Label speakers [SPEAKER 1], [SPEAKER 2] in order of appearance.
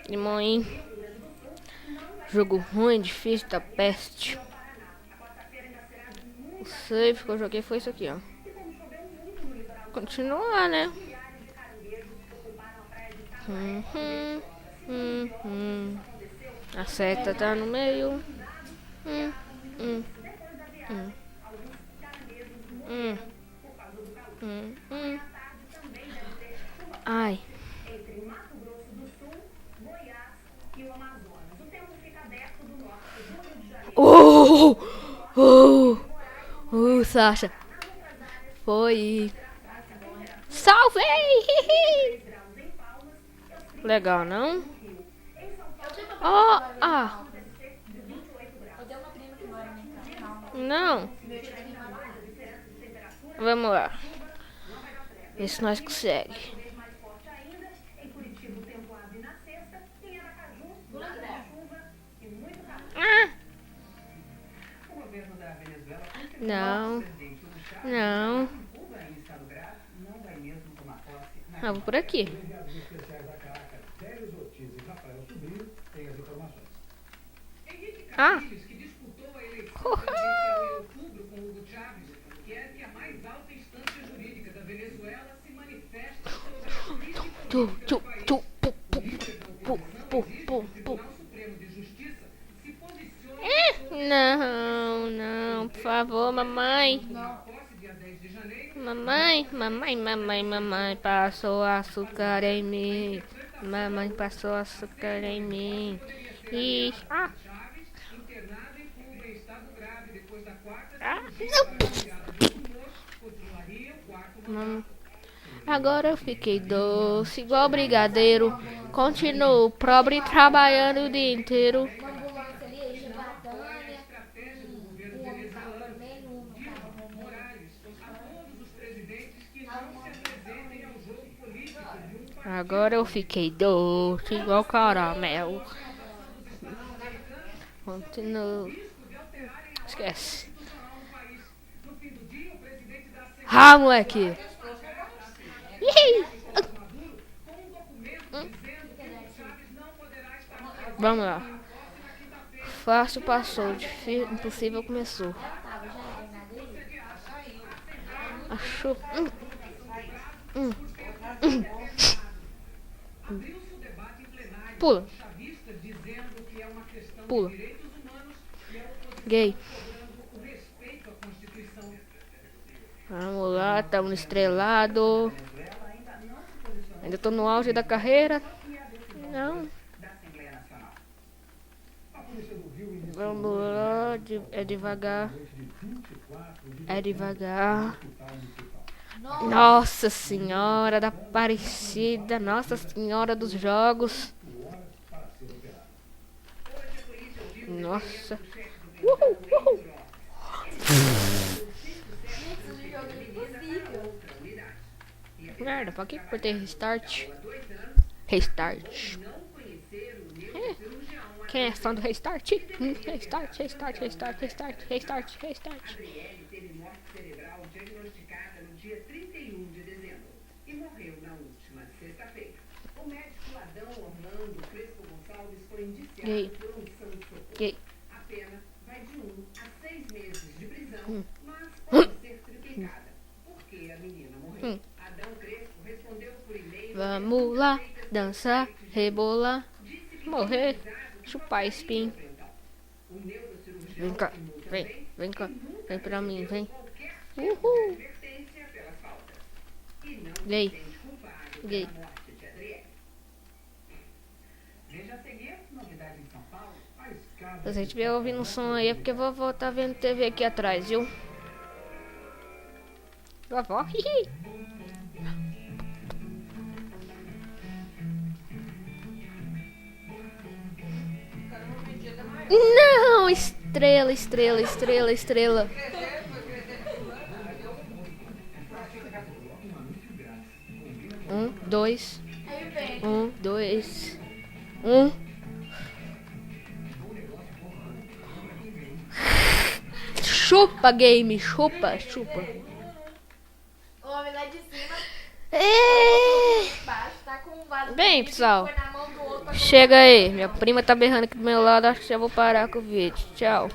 [SPEAKER 1] Limão. Jogo ruim, difícil da peste. O save que eu joguei foi isso aqui, ó. Continuar, né? A seta tá no meio. Ai. Sasha. Foi. Salvei! Legal, não? Não. Vamos lá. Ver se nós conseguimos. Não. Não. Vou por aqui. Não, por favor, mamãe. Mamãe passou açúcar em mim. Mamãe passou açúcar em mim. Agora eu fiquei doce, igual brigadeiro. Continuo pobre, trabalhando o dia inteiro. Agora eu fiquei doce, igual caramelo. Continuo. Esquece. Moleque. Vamos lá. Fácil passou, difícil, impossível começou. Achou. Pula. Gay. Vamos lá, estamos estrelado. Ainda tô no auge da carreira. Não. Vamos lá, é devagar. Nossa Senhora da Aparecida, Nossa Senhora dos Jogos. Nossa. Merda, pra que eu ter restart? Quem é fã do restart? Restart.
[SPEAKER 2] Gabriele teve morte cerebral diagnosticada no dia 31 de dezembro e morreu na última sexta-feira. O médico Adão Orlando Crespo Gonçalves foi indiciado por omissão de socorro. A pena vai de 1 a 6 meses de prisão, mas pode ser triplicada, porque a menina morreu. Adão Crespo respondeu por e-mail.
[SPEAKER 1] Vamos lá, dançar, rebolar, morrer, chupar espinho. Vem cá, vem pra mim, vem. Uhul. Gay. Se a gente estiver ouvindo um som aí é porque a vovó tá vendo TV aqui atrás, viu? Vovó, hihi. Não, estrela. 1, 2. 1, 2. 1. Chupa, game. Chupa.
[SPEAKER 3] O homem lá de cima.
[SPEAKER 1] É.
[SPEAKER 3] Embaixo tá com
[SPEAKER 1] Bem, pessoal, chega aí. Minha prima tá berrando aqui do meu lado. Acho que já vou parar com o vídeo. Tchau.